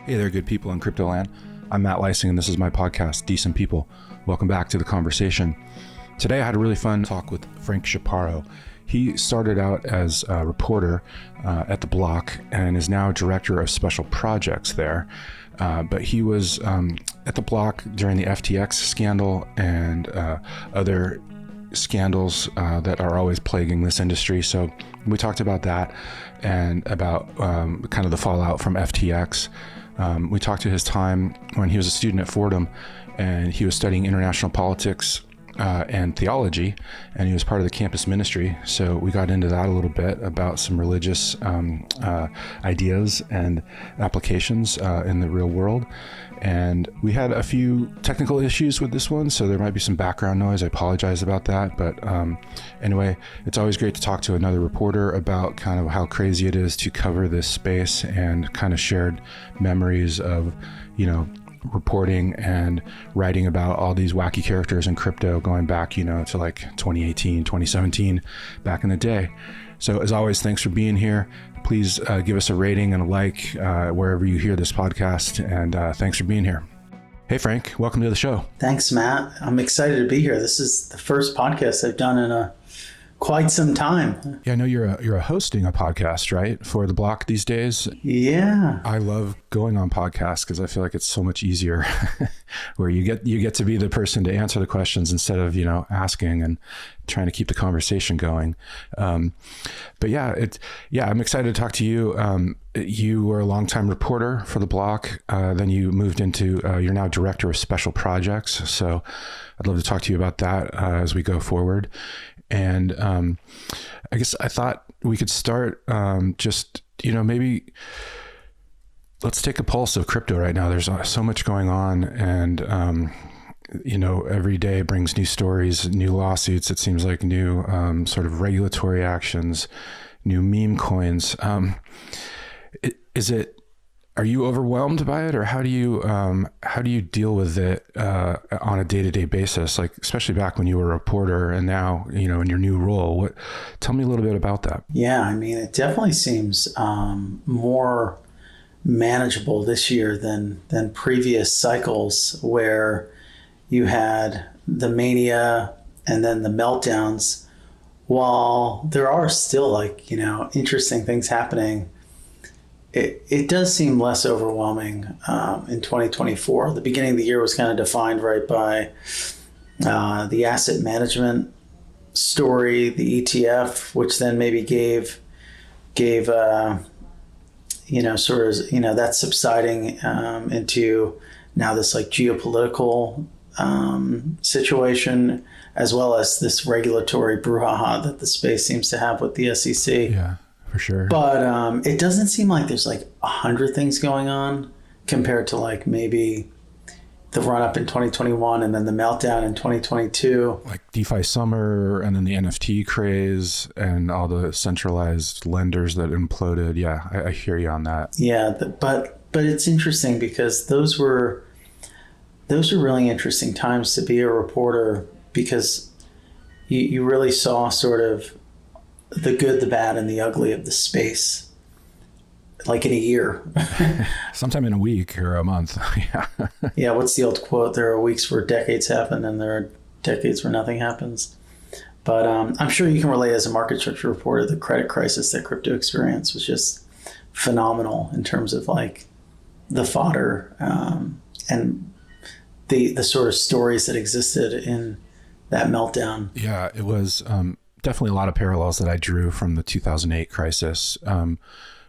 Hey there, good people in crypto land. I'm Matt Leising, and this is my podcast, Decent People. Welcome back to the conversation. Today, I had a really fun talk with Frank Chaparro. He started out as a reporter at The Block and is now director of special projects there. But he was at The Block during the FTX scandal and other scandals that are always plaguing this industry. So we talked about that and about kind of the fallout from FTX. We talked to his time when he was a student at Fordham and he was studying international politics and theology, and he was part of the campus ministry. So we got into that a little bit about some religious ideas and applications in the real world. And we had a few technical issues with this one, so there might be some background noise. I apologize about that. But anyway, it's always great to talk to another reporter about kind of how crazy it is to cover this space and kind of shared memories of, reporting and writing about all these wacky characters in crypto going back, to like 2018, 2017, back in the day. So as always, thanks for being here. Please give us a rating and a like wherever you hear this podcast. And thanks for being here. Hey, Frank, welcome to the show. Thanks, Matt. I'm excited to be here. This is the first podcast I've done in quite some time. Yeah, I know you're hosting a podcast, right, for The Block these days. Yeah. I love going on podcasts because I feel like it's so much easier where you get to be the person to answer the questions instead of, asking and trying to keep the conversation going. But I'm excited to talk to you. You were a longtime reporter for The Block. Then you moved into, you're now director of special projects. So I'd love to talk to you about that as we go forward. And I guess I thought we could start maybe let's take a pulse of crypto right now. There's so much going on, and every day brings new stories, new lawsuits. It seems like new sort of regulatory actions, new meme coins. Are you overwhelmed by it, or how do you deal with it on a day-to-day basis? Like, especially back when you were a reporter, and now in your new role. Tell me a little bit about that. Yeah, I mean, it definitely seems more manageable this year than previous cycles, where you had the mania and then the meltdowns. While there are still interesting things happening, It does seem less overwhelming in 2024. The beginning of the year was kind of defined right by the asset management story, the ETF, which then maybe gave that's subsiding into now this geopolitical situation, as well as this regulatory brouhaha that the space seems to have with the SEC. Yeah. For sure. But it doesn't seem like there's 100 things going on compared to maybe the run up in 2021 and then the meltdown in 2022. Like DeFi summer and then the NFT craze and all the centralized lenders that imploded. Yeah, I hear you on that. Yeah, but it's interesting because those were really interesting times to be a reporter, because you really saw sort of the good, the bad, and the ugly of the space, in a year. Sometime in a week or a month. Yeah. Yeah. What's the old quote? There are weeks where decades happen and there are decades where nothing happens. But I'm sure you can relate as a market structure reporter. The credit crisis that crypto experienced was just phenomenal in terms of the fodder and the sort of stories that existed in that meltdown. Yeah, it was definitely a lot of parallels that I drew from the 2008 crisis.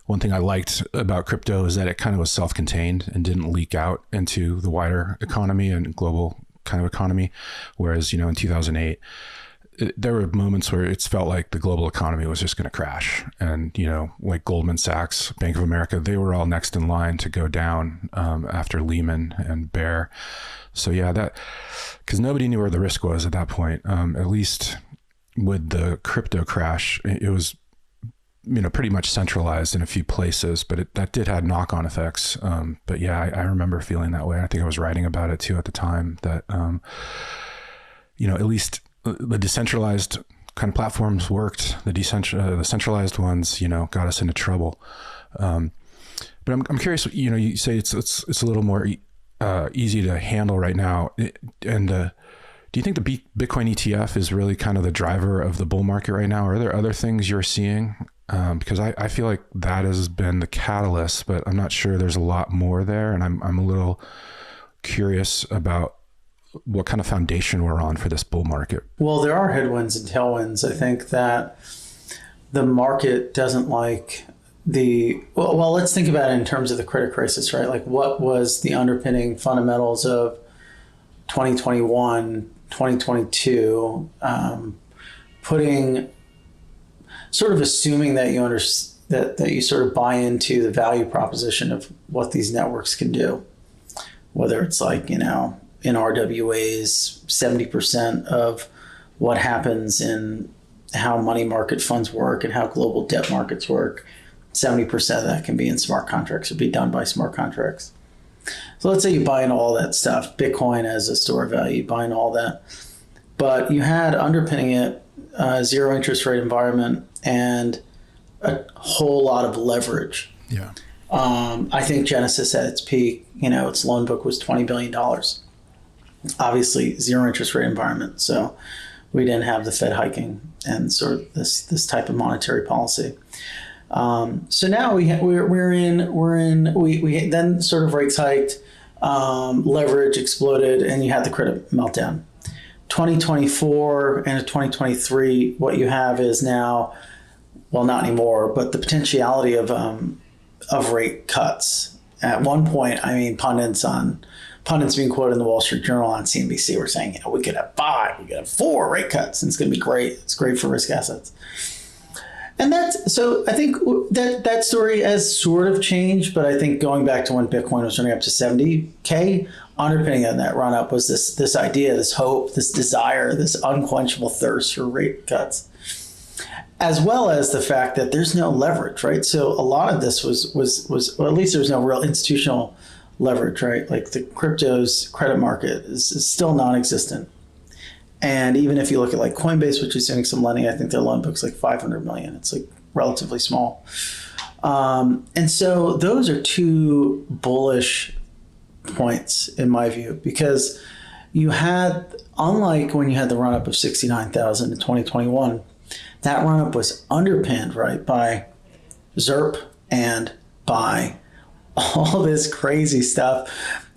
One thing I liked about crypto is that it kind of was self-contained and didn't leak out into the wider economy and global kind of economy. Whereas, in 2008, there were moments where it's felt like the global economy was just going to crash. And, like Goldman Sachs, Bank of America, they were all next in line to go down after Lehman and Bear. So yeah, because nobody knew where the risk was at that point, at least with the crypto crash. It was, pretty much centralized in a few places, but that did have knock-on effects. But yeah, I remember feeling that way. I think I was writing about it too at the time, that, at least the decentralized kind of platforms worked. The centralized ones, got us into trouble. But I'm curious, you say it's a little more easy to handle right now. And do you think the Bitcoin ETF is really kind of the driver of the bull market right now? Are there other things you're seeing? Because I feel like that has been the catalyst, but I'm not sure there's a lot more there. And I'm a little curious about what kind of foundation we're on for this bull market. Well, there are headwinds and tailwinds. I think that the market doesn't like well, let's think about it in terms of the credit crisis, right? Like, what was the underpinning fundamentals of 2021, 2022, assuming that that you sort of buy into the value proposition of what these networks can do, whether it's like, in RWAs, 70% of what happens in how money market funds work and how global debt markets work, 70% of that can be in smart contracts or be done by smart contracts. So let's say you buy into all that stuff, Bitcoin as a store of value, buy into all that. But you had underpinning it zero interest rate environment and a whole lot of leverage. Yeah. I think Genesis at its peak, its loan book was $20 billion. Obviously, zero interest rate environment. So we didn't have the Fed hiking and sort of this type of monetary policy. So now we then sort of rates hiked, leverage exploded, and you had the credit meltdown. 2024 and 2023, what you have is now, well, not anymore, but the potentiality of rate cuts. At one point, pundits being quoted in the Wall Street Journal on CNBC were saying, we could have 5, we could have 4 rate cuts, and it's going to be great. It's great for risk assets. And so I think that story has sort of changed, but I think going back to when Bitcoin was running up to 70K, underpinning on that run up was this idea, this hope, this desire, this unquenchable thirst for rate cuts, as well as the fact that there's no leverage, right? So a lot of this was well, at least there's no real institutional leverage, right? Like the crypto's credit market is still non-existent. And even if you look at like Coinbase, which is doing some lending, I think their loan book's like 500 million. It's like relatively small. And so those are two bullish points in my view, because you had, unlike when you had the run up of 69,000 in 2021, that run up was underpinned, right, by ZERP and by all this crazy stuff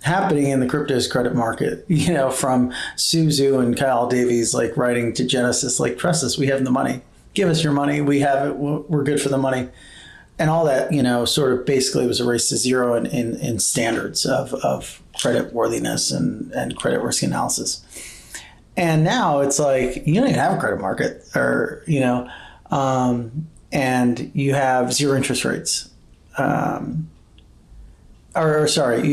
happening in the crypto's credit market, from Suzu and Kyle Davies, like writing to Genesis, like, trust us, we have the money, give us your money, we have it, we're good for the money. And all that, sort of basically was a race to zero in standards of credit worthiness and credit risk analysis. And now it's like, you don't even have a credit market, or, and you have zero interest rates. You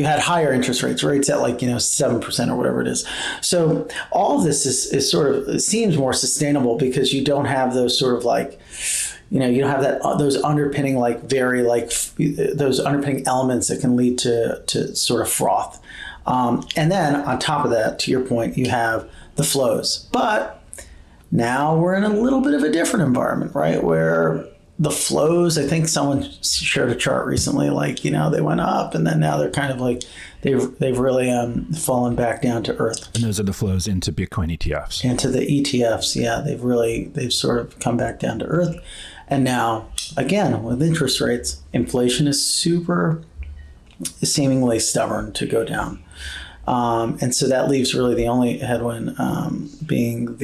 had higher interest rates at like, 7% or whatever it is. So all of this is sort of, it seems more sustainable because you don't have those sort of like, you don't have those underpinning, like those underpinning elements that can lead to sort of froth. And then on top of that, to your point, you have the flows. But now we're in a little bit of a different environment, right? Where the flows, I think someone shared a chart recently, like, they went up and then now they're kind of like, they've really fallen back down to earth. And those are the flows into Bitcoin ETFs. Into the ETFs, yeah. They've sort of come back down to earth. And now, again, with interest rates, inflation is seemingly stubborn to go down. And so that leaves really the only headwind being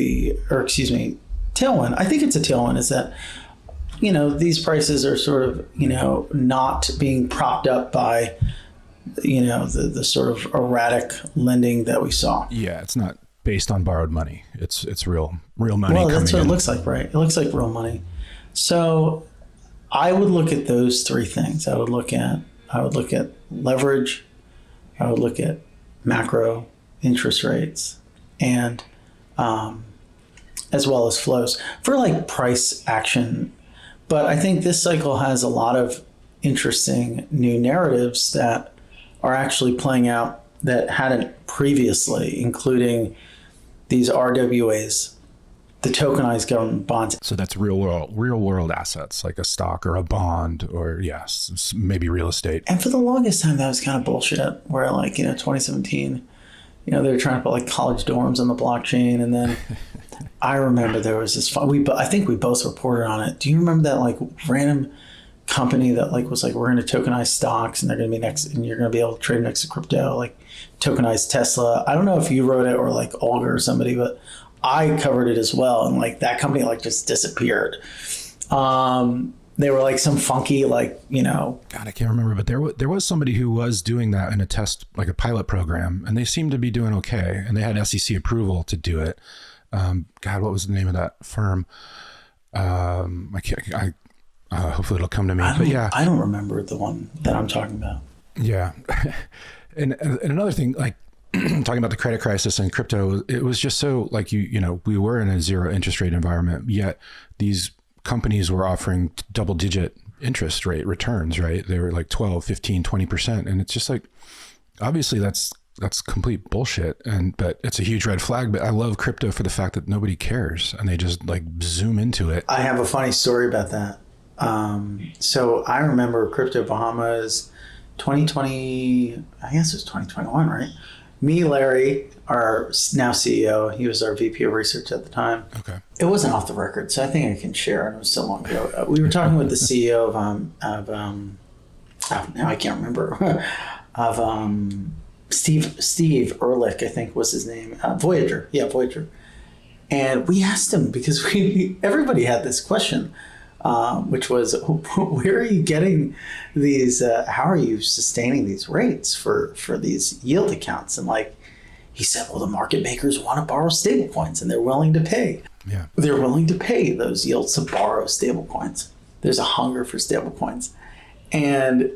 tailwind. I think it's a tailwind, is that these prices are sort of, not being propped up by, the sort of erratic lending that we saw. Yeah, it's not based on borrowed money. It's real money. Well, that's what it looks like, right? It looks like real money. So I would look at those three things. I would look at leverage. I would look at macro interest rates, and as well as flows for like price action. But I think this cycle has a lot of interesting new narratives that are actually playing out that hadn't previously, including these RWAs the tokenized government bonds. So that's real world assets, like a stock or a bond, or yes, maybe real estate. And for the longest time, that was kind of bullshit. Where 2017, they were trying to put like college dorms on the blockchain, and then I remember there was this I think we both reported on it. Do you remember that like random company that was like, we're going to tokenize stocks and they're going to be next, and you're going to be able to trade next to crypto, like tokenized Tesla? I don't know if you wrote it or like Olga or somebody, but I covered it as well. And like that company just disappeared. They were like some funky, God, I can't remember, but there was somebody who was doing that in a test, like a pilot program, and they seemed to be doing okay. And they had SEC approval to do it. God, what was the name of that firm? Hopefully it'll come to me. But yeah, I don't remember the one that I'm talking about. Yeah. And another thing, like talking about the credit crisis and crypto, it was just so like, we were in a zero interest rate environment, yet these companies were offering double digit interest rate returns, right? They were like 12, 15, 20%. And it's just like, obviously that's complete bullshit. But it's a huge red flag. But I love crypto for the fact that nobody cares and they just like zoom into it. I have a funny story about that. So I remember Crypto Bahamas 2020, I guess it was 2021, right? Me, Larry, our now CEO, he was our VP of research at the time. Okay. It wasn't off the record, so I think I can share it. It was so long ago. We were talking with the CEO now I can't remember, of Steve Ehrlich, I think was his name. Voyager. Yeah, Voyager. And we asked him, because everybody had this question, which was, where are you getting these, how are you sustaining these rates for these yield accounts? And he said, well, the market makers want to borrow stable coins and they're willing to pay. Yeah. They're willing to pay those yields to borrow stable coins. There's a hunger for stable coins. And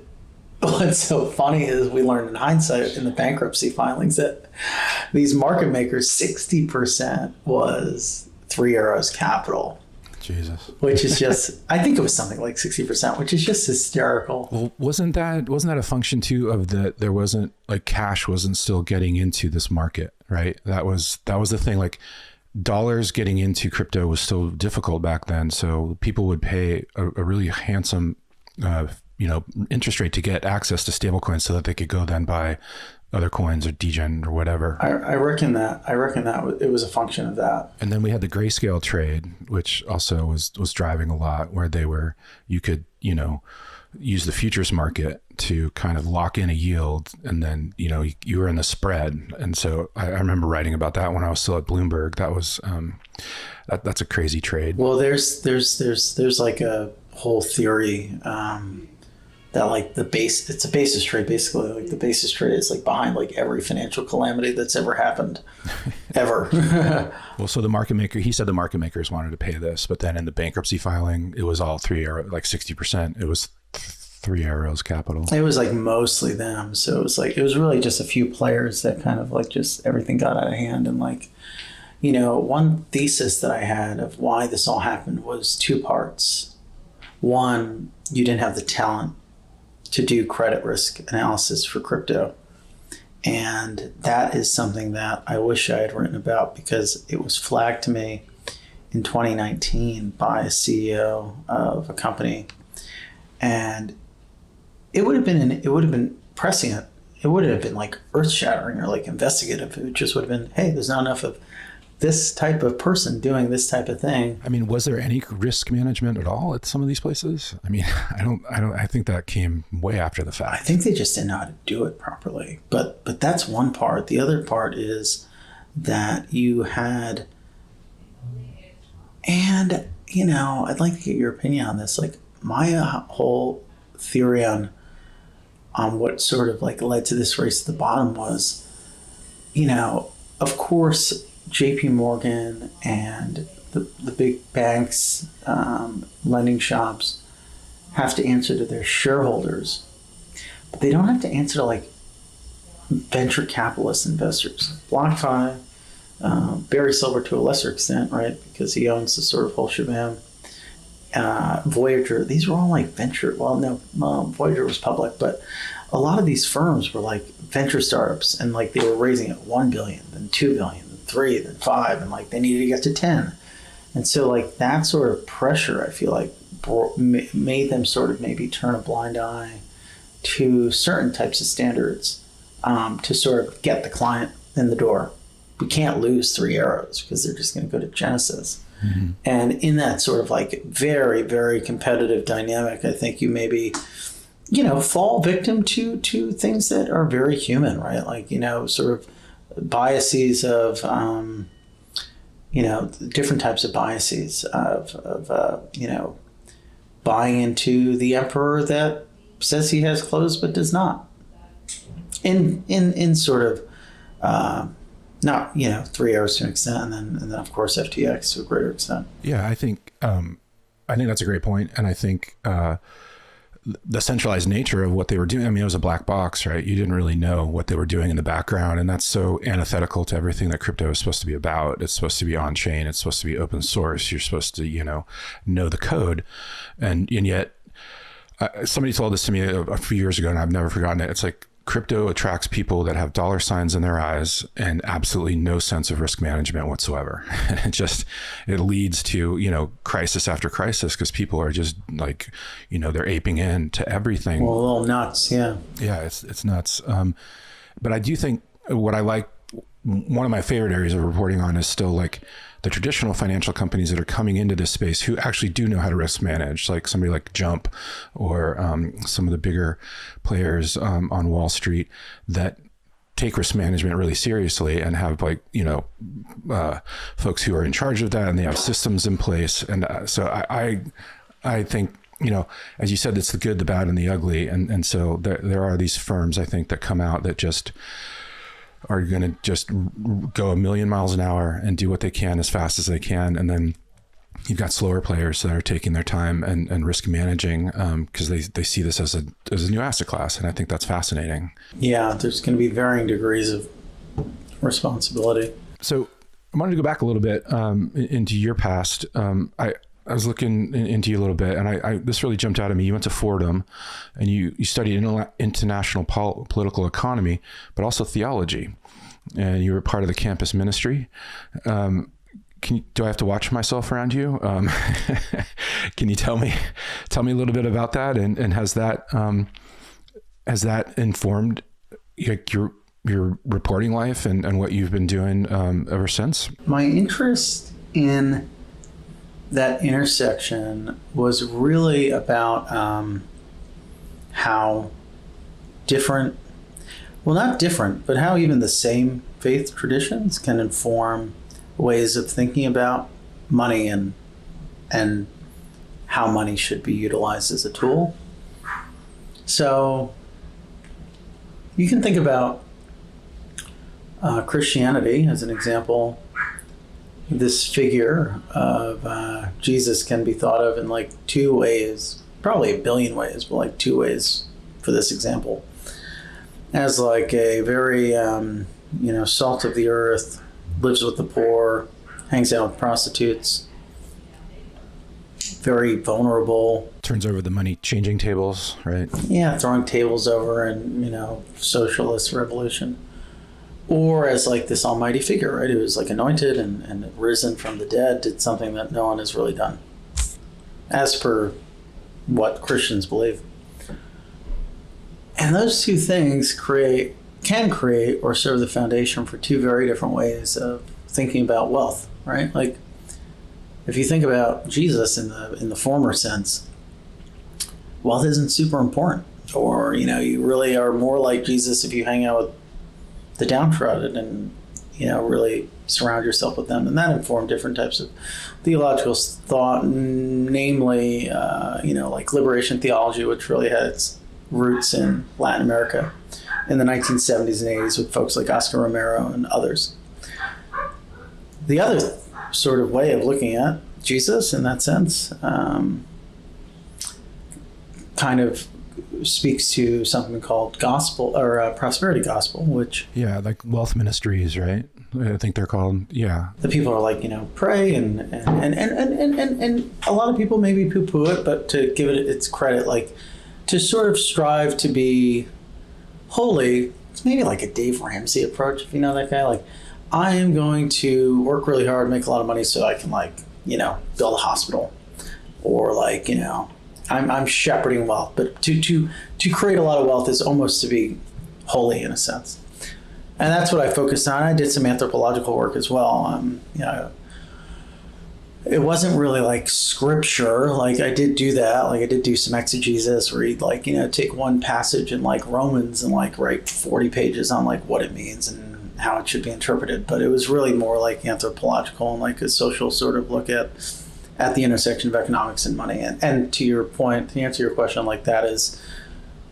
what's so funny is we learned in hindsight in the bankruptcy filings that these market makers, 60% was Three Arrows Capital. Jesus. Which is just, I think it was something like 60%, which is just hysterical. Well, wasn't that a function too of there wasn't like cash wasn't still getting into this market, right? That was the thing. Like dollars getting into crypto was still difficult back then. So people would pay a really handsome, interest rate to get access to stablecoins so that they could go then buy other coins or degen or whatever. I reckon that it was a function of that. And then we had the grayscale trade, which also was driving a lot, where you could, use the futures market to kind of lock in a yield, and then, you were in the spread. And so I remember writing about that when I was still at Bloomberg. That was, that's a crazy trade. Well, there's like a whole theory, that it's a basis trade, basically. Like the basis trade is like behind like every financial calamity that's ever happened, ever. Well, so he said the market makers wanted to pay this, but then in the bankruptcy filing, it was all like 60%. It was Three Arrows Capital. It was like mostly them. So it was really just a few players that kind of like just everything got out of hand. And one thesis that I had of why this all happened was two parts. One, you didn't have the talent to do credit risk analysis for crypto. And that is something that I wish I had written about, because it was flagged to me in 2019 by a CEO of a company. And it would have been prescient. It would have been like earth shattering or like investigative. It just would have been, hey, there's not enough of this type of person doing this type of thing. I mean, was there any risk management at all at some of these places? I mean, I think that came way after the fact. I think they just didn't know how to do it properly. But that's one part. The other part is that you had, and I'd like to get your opinion on this. Like my whole theory on what sort of like led to this race to the bottom was, of course, JP Morgan and the big banks, lending shops have to answer to their shareholders, but they don't have to answer to like venture capitalist investors. BlockFi, Barry Silver to a lesser extent, right? Because he owns the sort of whole shebang. Voyager, these were all like venture. Well, no, Voyager was public, but a lot of these firms were like venture startups, and like they were raising at 1 billion, then 2 billion, then 3, then 5, and like they needed to get to 10. And so like that sort of pressure, I feel like made them sort of maybe turn a blind eye to certain types of standards to sort of get the client in the door. We can't lose 3 arrows because they're just going to go to Genesis. Mm-hmm. And in that sort of like very, very competitive dynamic, I think you maybe, fall victim to things that are very human, right? Like, sort of biases of, different types of biases of buying into the emperor that says he has clothes but does not. In sort of not 3 hours to an extent, and then of course FTX to a greater extent. Yeah, I think that's a great point, and I think the centralized nature of what they were doing. I mean, it was a black box, right? You didn't really know what they were doing in the background, and that's so antithetical to everything that crypto is supposed to be about. It's supposed to be on chain. It's supposed to be open source. You're supposed to know the code, and yet somebody told this to me a few years ago, and I've never forgotten it. It's like, crypto attracts people that have dollar signs in their eyes and absolutely no sense of risk management whatsoever. It leads to, crisis after crisis because people are just like, they're aping in to everything. Well, a little nuts. Yeah. Yeah. It's nuts. But I do think what I like, one of my favorite areas of reporting on is still like the traditional financial companies that are coming into this space who actually do know how to risk manage, like somebody like Jump or some of the bigger players on Wall Street that take risk management really seriously and have folks who are in charge of that, and they have systems in place. And so I think, as you said, it's the good, the bad, and the ugly. And so there are these firms, I think, that come out that just are going to just go 1,000,000 miles an hour and do what they can as fast as they can. And then you've got slower players that are taking their time and risk managing because they see this as a new asset class. And I think that's fascinating. Yeah, there's going to be varying degrees of responsibility. So I wanted to go back a little bit into your past. I was looking into you a little bit, and this really jumped out at me. You went to Fordham, and you studied international political economy, but also theology, and you were part of the campus ministry. Do I have to watch myself around you? Can you tell me a little bit about that, and has that informed your reporting life and what you've been doing ever since? My interest in that intersection was really about how different, well, not different, but how even the same faith traditions can inform ways of thinking about money and how money should be utilized as a tool. So you can think about Christianity as an example. This figure of Jesus can be thought of in like 2 ways, probably 1 billion ways, but like 2 ways for this example. As like a very, salt of the earth, lives with the poor, hangs out with prostitutes, very vulnerable. Turns over the money changing tables, right? Yeah, throwing tables over and, socialist revolution. Or as like this almighty figure, right? Who was like anointed and risen from the dead, did something that no one has really done, as per what Christians believe. And those 2 things can create or serve the foundation for 2 very different ways of thinking about wealth, right? Like if you think about Jesus in the former sense, wealth isn't super important. Or, you really are more like Jesus if you hang out with the downtrodden and, really surround yourself with them. And that informed different types of theological thought, namely, like liberation theology, which really had its roots in Latin America in the 1970s and 80s with folks like Oscar Romero and others. The other sort of way of looking at Jesus in that sense kind of speaks to something called gospel or prosperity gospel, which like wealth ministries, right? I think they're called. Yeah, the people are like pray and a lot of people maybe poo-poo it, but to give it its credit, like to sort of strive to be holy. It's maybe like a Dave Ramsey approach, if you know that guy. Like I am going to work really hard, make a lot of money, so I can like build a hospital, or like, I'm shepherding wealth. But to create a lot of wealth is almost to be holy in a sense. And that's what I focused on. I did some anthropological work as well. It wasn't really like scripture. Like I did do that. Like I did do some exegesis, read like, take one passage in like Romans and like write 40 pages on like what it means and how it should be interpreted. But it was really more like anthropological and like a social sort of look at the intersection of economics and money. And to your point, to answer your question like that is,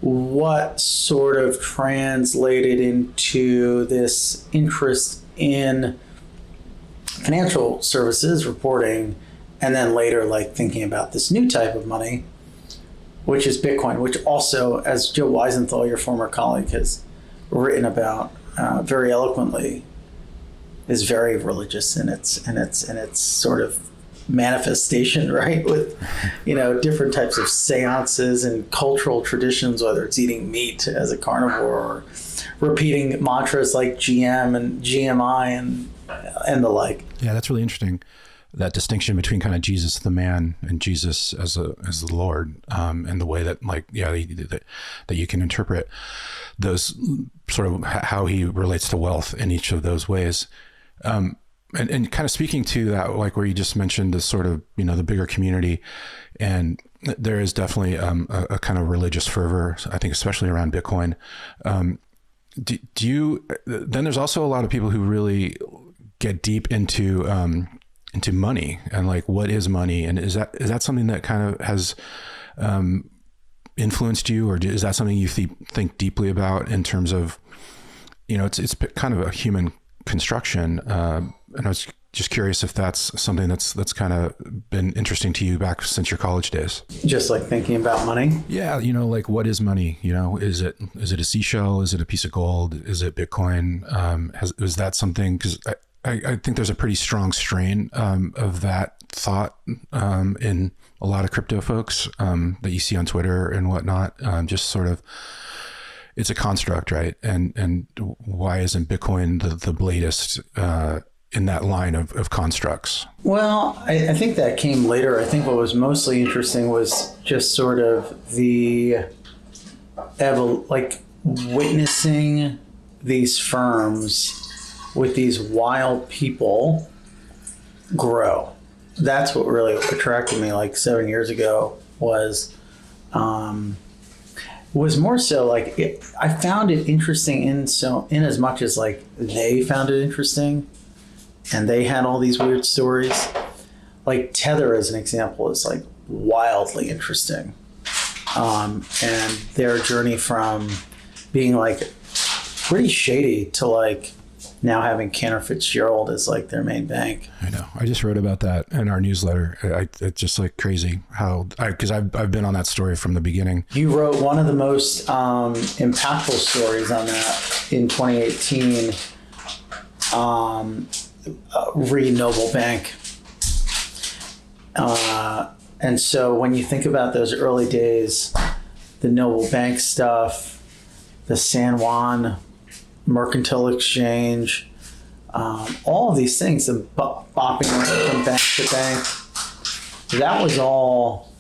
what sort of translated into this interest in financial services reporting, and then later like thinking about this new type of money, which is Bitcoin, which also, as Joe Weisenthal, your former colleague, has written about very eloquently, is very religious in its sort of manifestation, right? With different types of seances and cultural traditions, whether it's eating meat as a carnivore or repeating mantras like GM and GMI and the like. Yeah, that's really interesting. That distinction between kind of Jesus the man and Jesus as the Lord, and the way that that you can interpret those sort of how he relates to wealth in each of those ways. And kind of speaking to that, like where you just mentioned the sort of, the bigger community, and there is definitely a kind of religious fervor, I think, especially around Bitcoin. Do you, then there's also a lot of people who really get deep into money and like, what is money? And is that something that kind of has influenced you, or is that something you think deeply about in terms of, it's kind of a human construction, and I was just curious if that's something that's kind of been interesting to you back since your college days. Just like thinking about money? Yeah, like what is money? Is it a seashell? Is it a piece of gold? Is it Bitcoin? Is that something? Because I think there's a pretty strong strain of that thought in a lot of crypto folks that you see on Twitter and whatnot. Just sort of, it's a construct, right? And why isn't Bitcoin the latest in that line of constructs? Well, I think that came later. I think what was mostly interesting was just sort of the witnessing these firms with these wild people grow. That's what really attracted me like 7 years ago was more so like I found it interesting in as much as like they found it interesting and they had all these weird stories. Like Tether, as an example, is like wildly interesting. And their journey from being like pretty shady to like now having Cantor Fitzgerald as like their main bank. I know. I just wrote about that in our newsletter. It's just like crazy because I've been on that story from the beginning. You wrote one of the most impactful stories on that in 2018. Re Noble Bank. And so when you think about those early days, the Noble Bank stuff, the San Juan Mercantile Exchange, all of these things, the bopping around from bank to bank, that was all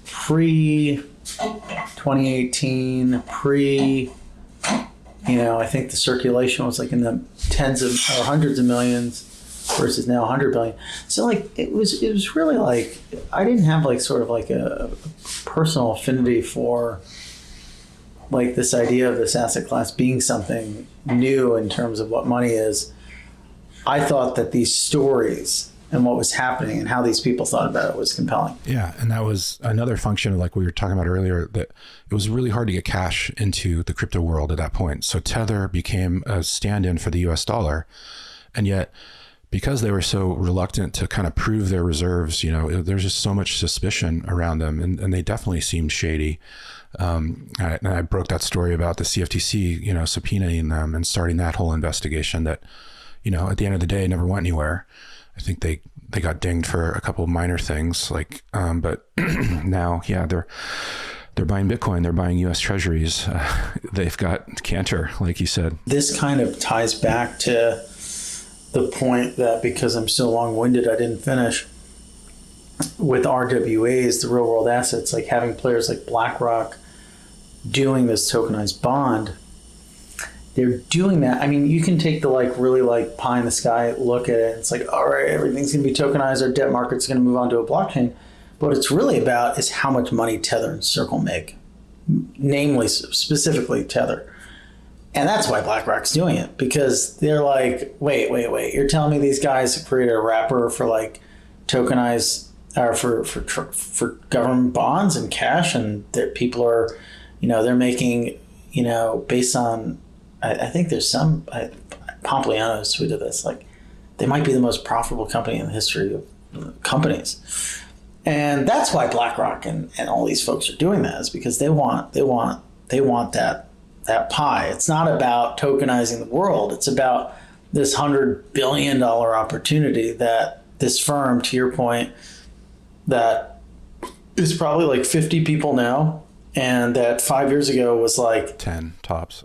pre-2018, I think the circulation was like in the tens of or hundreds of millions versus now 100 billion. So like it was really like I didn't have like sort of like a personal affinity for like this idea of this asset class being something new in terms of what money is. I thought that these stories and what was happening and how these people thought about it was compelling. Yeah, and that was another function of like we were talking about earlier, that it was really hard to get cash into the crypto world at that point. So Tether became a stand-in for the US dollar. And yet, because they were so reluctant to kind of prove their reserves, there's just so much suspicion around them, and they definitely seemed shady. And I broke that story about the CFTC, subpoenaing them and starting that whole investigation that, at the end of the day, never went anywhere. I think they got dinged for a couple of minor things, but now, yeah, they're buying Bitcoin, they're buying U.S. Treasuries, they've got Cantor, like you said. This kind of ties back to the point that, because I'm so long-winded, I didn't finish, with RWAs, the real world assets, like having players like BlackRock doing this tokenized bond, they're doing that. I mean, you can take the really pie in the sky look at it. It's like, all right, everything's going to be tokenized. Our debt market's going to move on to a blockchain. But what it's really about is how much money Tether and Circle make, namely, specifically Tether. And that's why BlackRock's doing it, because they're like, wait. You're telling me these guys have created a wrapper for tokenized or for government bonds and cash, and that people are, they're making, based on, I think there's some, Pompliano's tweeted this, they might be the most profitable company in the history of companies. And that's why BlackRock and all these folks are doing that, is because they want that pie. It's not about tokenizing the world. It's about this $100 billion opportunity that this firm, to your point, that is probably 50 people now, and that 5 years ago was 10 tops.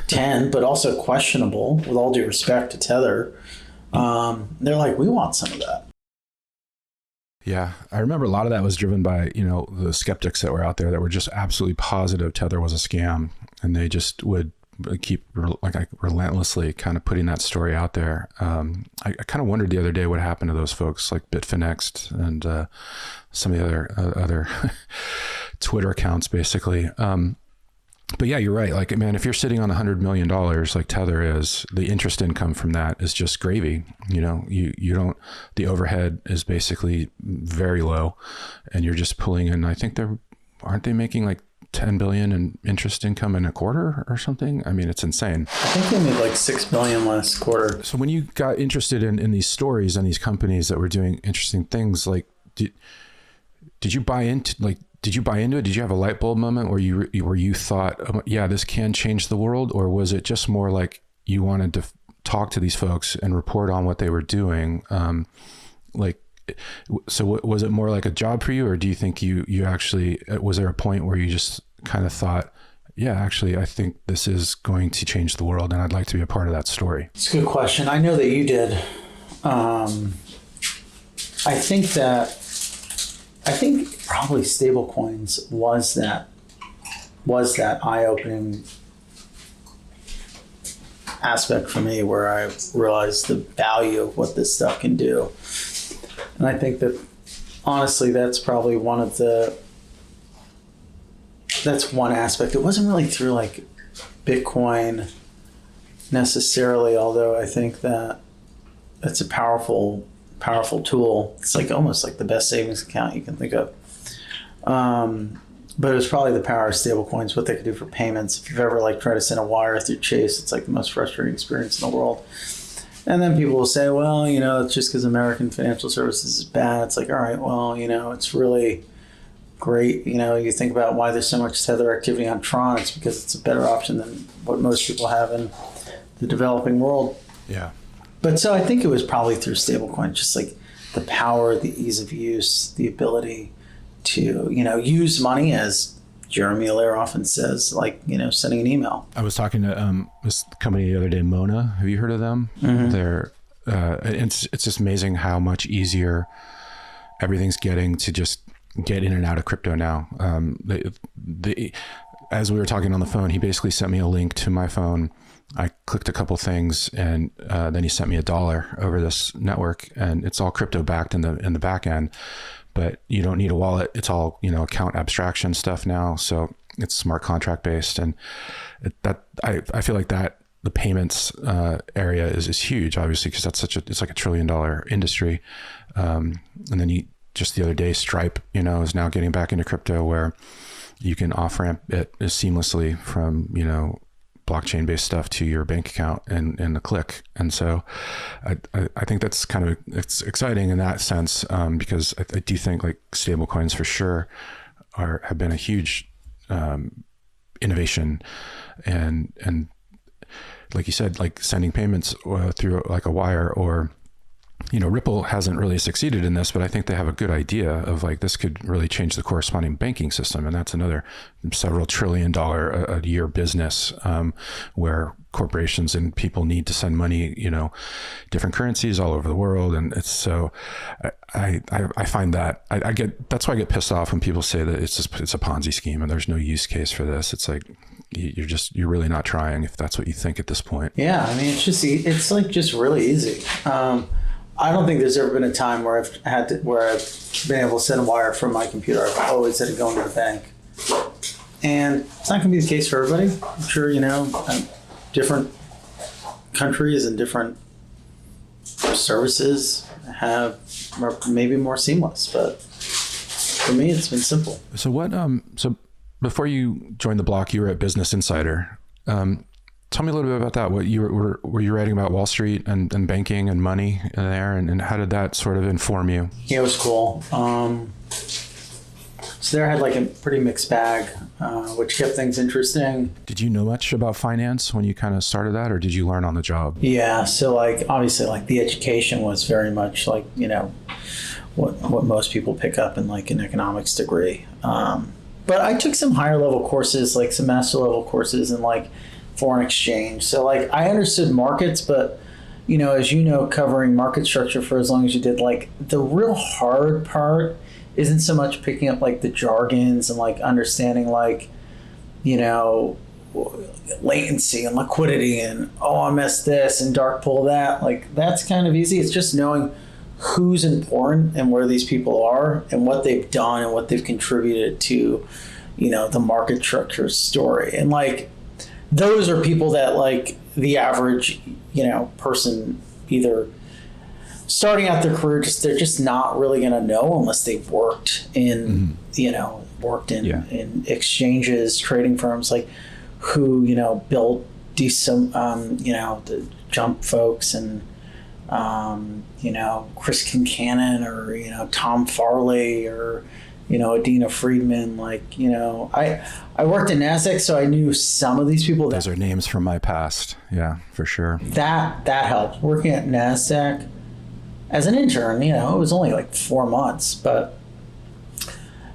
10, but also questionable, with all due respect to Tether. They're like, we want some of that. Yeah, I remember a lot of that was driven by, the skeptics that were out there that were just absolutely positive Tether was a scam, and they just would keep relentlessly kind of putting that story out there. I kind of wondered the other day what happened to those folks like Bitfinex and some of the other Twitter accounts, basically. But yeah, you're right. Man, if you're sitting on $100 million like Tether is, the interest income from that is just gravy. You don't, the overhead is basically very low, and you're just pulling in, I think aren't they making 10 billion in interest income in a quarter or something? I mean, it's insane. I think they made 6 billion last quarter. So when you got interested in these stories and these companies that were doing interesting things, did you buy into Did you buy into it? Did you have a light bulb moment where you thought, oh, yeah, this can change the world? Or was it just more like you wanted to talk to these folks and report on what they were doing? So was it more like a job for you, or do you think you actually, was there a point where you just kind of thought, yeah, actually, I think this is going to change the world and I'd like to be a part of that story? It's a good question. I know that you did. I think probably stablecoins was that eye-opening aspect for me, where I realized the value of what this stuff can do. And I think that honestly, that's probably one aspect. It wasn't really through Bitcoin necessarily, although I think that it's a powerful tool. It's almost like the best savings account you can think of. But it was probably the power of stablecoins, what they could do for payments. If you've ever tried to send a wire through Chase, it's the most frustrating experience in the world. And then people will say, well, it's just because American financial services is bad. It's all right, well, it's really great. You think about why there's so much Tether activity on Tron. It's because it's a better option than what most people have in the developing world. Yeah. But so I think it was probably through stablecoin, just the power, the ease of use, the ability to, use money, as Jeremy Allaire often says, sending an email. I was talking to this company the other day, Mona. Have you heard of them? Mm-hmm. They're it's just amazing how much easier everything's getting to just get in and out of crypto now. As we were talking on the phone, he basically sent me a link to my phone. I clicked a couple things, and then he sent me $1 over this network, and it's all crypto backed in the back end. But you don't need a wallet. It's all, account abstraction stuff now. So it's smart contract based. And I feel like that the payments area is huge, obviously, because it's like $1 trillion industry. And then just the other day, Stripe, is now getting back into crypto, where you can off ramp it seamlessly from, blockchain based stuff to your bank account in a click. And so I think that's it's exciting in that sense, because I do think stable coins for sure have been a huge innovation, and like you said, sending payments through a wire, or Ripple hasn't really succeeded in this, but I think they have a good idea of like, this could really change the corresponding banking system. And that's another several $1 trillion a year business, where corporations and people need to send money, different currencies all over the world. And it's so, I find that that's why I get pissed off when people say that it's a Ponzi scheme and there's no use case for this. It's like, you're really not trying if that's what you think at this point. Yeah. I mean, it's like just really easy. I don't think there's ever been a time where I've been able to send a wire from my computer. I've always had to go into the bank. And it's not going to be the case for everybody. I'm sure, different countries and different services are maybe more seamless, but for me, it's been simple. So before you joined the block, you were at Business Insider. Tell me a little bit about that. What were you writing about Wall Street and banking and money in there, and how did that sort of inform you? Yeah, it was cool. So there I had like a pretty mixed bag, which kept things interesting. Did you know much about finance when you kind of started that, or did you learn on the job? Yeah, so like obviously like the education was very much like what most people pick up in like an economics degree. But I took some higher level courses, like some master level courses in like foreign exchange. So like I understood markets, but as covering market structure for as long as you did, like the real hard part isn't so much picking up like the jargons and like understanding like, latency and liquidity and I missed this and dark pool that. Like that's kind of easy. It's just knowing who's important and where these people are and what they've done and what they've contributed to, the market structure story. And like, those are people that like the average, person either starting out their career, they're just not really going to know unless they've worked in, in exchanges, trading firms, like who, built the Jump folks and, Chris Kincannon or, Tom Farley or, Adina Friedman, like, I worked at NASDAQ, so I knew some of these people. Those are names from my past. Yeah, for sure. That helped. Working at NASDAQ as an intern, it was only like 4 months, but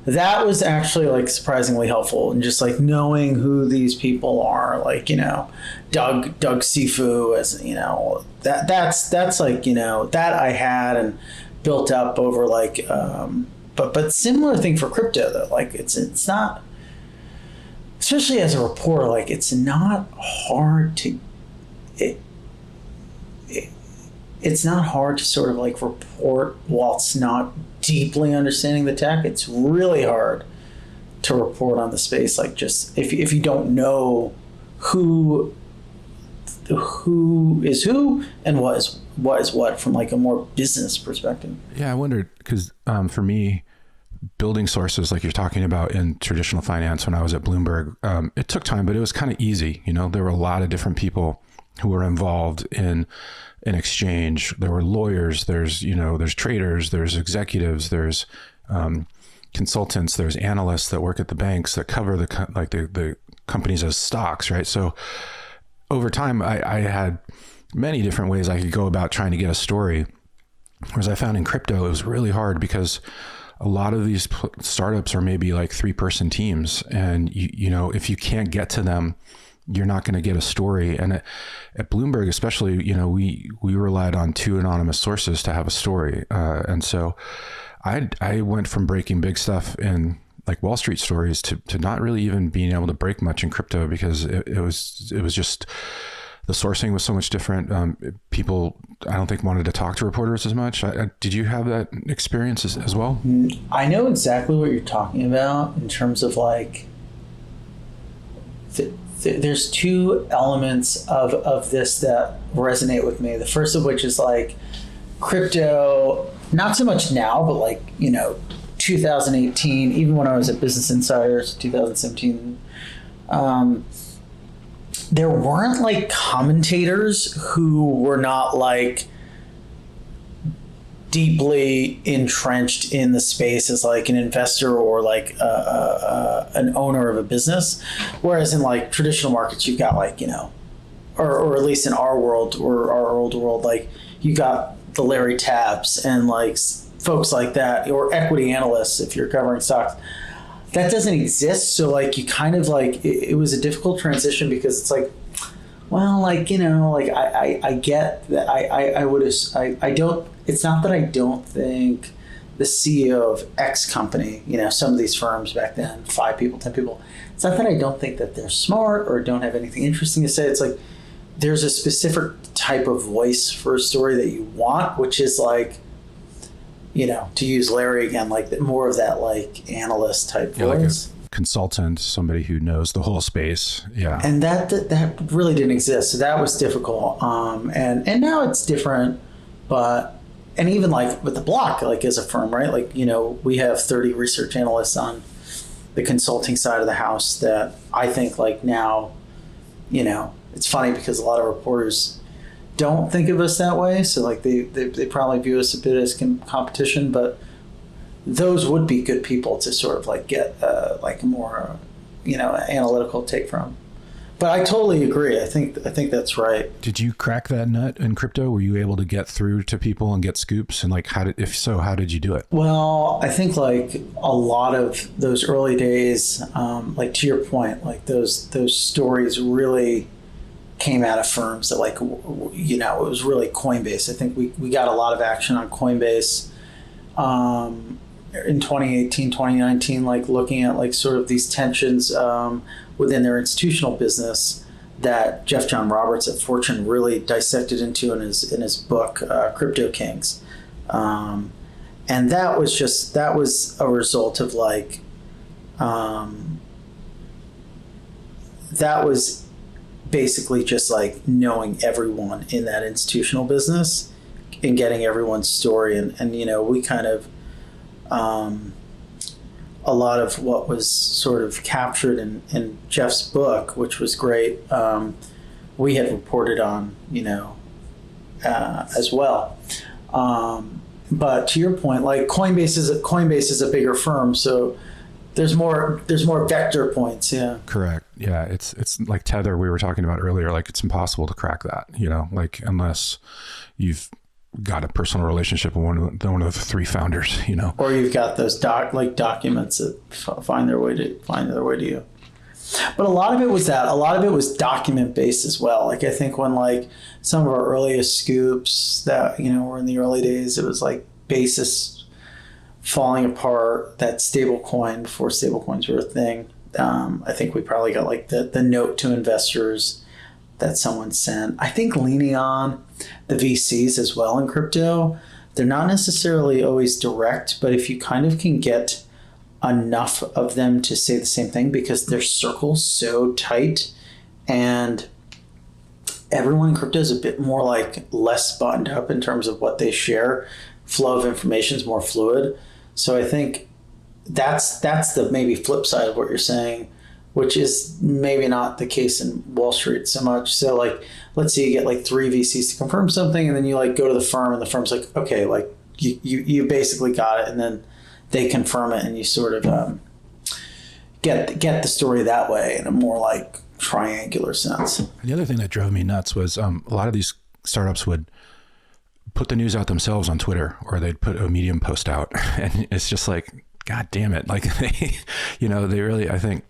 that was actually like surprisingly helpful. And just like knowing who these people are, like, Doug Sifu, as, that's like, that I had and built up over like, but similar thing for crypto though. Like it's not, especially as a reporter, like it's not hard to, it's not hard to sort of like report whilst not deeply understanding the tech. It's really hard to report on the space. Like just if you don't know who is who and what is what from like a more business perspective. Yeah, I wondered because for me, building sources like you're talking about in traditional finance when I was at Bloomberg, it took time, but it was kind of easy. There were a lot of different people who were involved in an exchange. There were lawyers, there's traders, there's executives, there's consultants, there's analysts that work at the banks that cover the companies as stocks, right? So over time, I had many different ways I could go about trying to get a story. Whereas I found in crypto, it was really hard because a lot of these startups are maybe like 3-person teams. And, if you can't get to them, you're not going to get a story. And at Bloomberg, especially, we relied on 2 anonymous sources to have a story. And so I went from breaking big stuff in like Wall Street stories to not really even being able to break much in crypto because it was just, the sourcing was so much different. People, I don't think, wanted to talk to reporters as much. Did you have that experience as well? I know exactly what you're talking about in terms of like, there's 2 elements of this that resonate with me. The first of which is like crypto, not so much now, but like, 2018, even when I was at Business Insider, 2017, there weren't like commentators who were not like deeply entrenched in the space as like an investor or like an owner of a business. Whereas in like traditional markets, you've got like, or at least in our world or our old world, like you got the Larry Tabbs and like folks like that, or equity analysts if you're covering stocks. That doesn't exist. So like you kind of like it was a difficult transition because it's like, well, like, you know, like I get that I don't, it's not that I don't think the CEO of X company, you know, some of these firms back then, 5 people, 10 people, it's not that I don't think that they're smart or don't have anything interesting to say. It's like there's a specific type of voice for a story that you want, which is like, you know, to use Larry again, like more of that like analyst type voice. Like a consultant, somebody who knows the whole space. Yeah. And that really didn't exist. So that was difficult. And now it's different, but, and even like with the block, like as a firm, right? Like, you know, we have 30 research analysts on the consulting side of the house that I think like now, you know, it's funny because a lot of reporters don't think of us that way. So like they probably view us a bit as competition, but those would be good people to sort of like get like a more, you know, analytical take from. But I totally agree. I think that's right. Did you crack that nut in crypto? Were you able to get through to people and get scoops? And like, if so, how did you do it? Well, I think like a lot of those early days, like to your point, like those stories really came out of firms that like, you know, it was really Coinbase. I think we got a lot of action on Coinbase in 2018, 2019, like looking at like sort of these tensions within their institutional business that Jeff John Roberts at Fortune really dissected into in his book, Crypto Kings. And that was a result of like, that was basically just like knowing everyone in that institutional business and getting everyone's story. And you know, we kind of, a lot of what was sort of captured in Jeff's book, which was great, we had reported on, you know, as well. But to your point, like Coinbase is a bigger firm, so there's more vector points. Yeah. Correct. Yeah. It's like Tether we were talking about earlier. Like it's impossible to crack that, you know, like unless you've got a personal relationship with one of the 3 founders, you know, or you've got those documents that find their way to you. But a lot of it was document based as well. Like I think when like some of our earliest scoops that, you know, were in the early days, it was like basis falling apart, that stable coin before stable coins were a thing. I think we probably got like the note to investors that someone sent. I think leaning on the VCs as well in crypto, they're not necessarily always direct, but if you kind of can get enough of them to say the same thing, because their circle's so tight and everyone in crypto is a bit more like less buttoned up in terms of what they share. Flow of information is more fluid. So I think that's the maybe flip side of what you're saying, which is maybe not the case in Wall Street so much. So like, let's say you get like 3 VCs to confirm something, and then you like go to the firm and the firm's like, okay, like you basically got it. And then they confirm it and you sort of get the story that way in a more like triangular sense. And the other thing that drove me nuts was a lot of these startups would put the news out themselves on Twitter, or they'd put a Medium post out. And it's just like, God damn it. Like they, you know, they really, I think,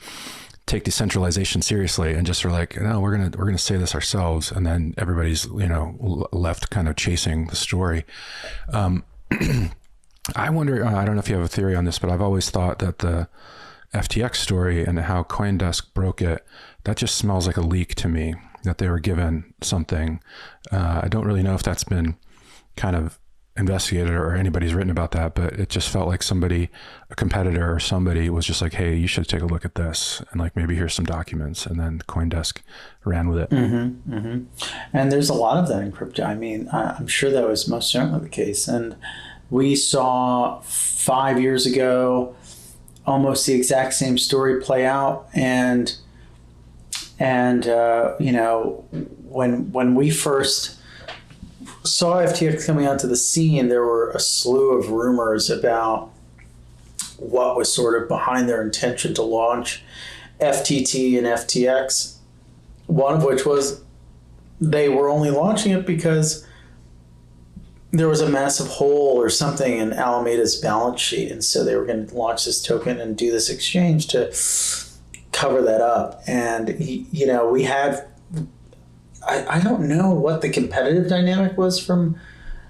take decentralization seriously and just are like, no, we're going to say this ourselves. And then everybody's, you know, left kind of chasing the story. I wonder, I don't know if you have a theory on this, but I've always thought that the FTX story and how CoinDesk broke it, that just smells like a leak to me, that they were given something. I don't really know if that's been kind of investigated or anybody's written about that, but it just felt like somebody, a competitor or somebody was just like, hey, you should take a look at this. And like, maybe here's some documents. And then CoinDesk ran with it. Mm-hmm, mm-hmm. And there's a lot of that in crypto. I mean, I'm sure that was most certainly the case. And we saw 5 years ago almost the exact same story play out. And you know, when we first saw FTX coming onto the scene, there were a slew of rumors about what was sort of behind their intention to launch FTT and FTX. One of which was they were only launching it because there was a massive hole or something in Alameda's balance sheet. And so they were going to launch this token and do this exchange to cover that up. And, we had, I don't know what the competitive dynamic was from,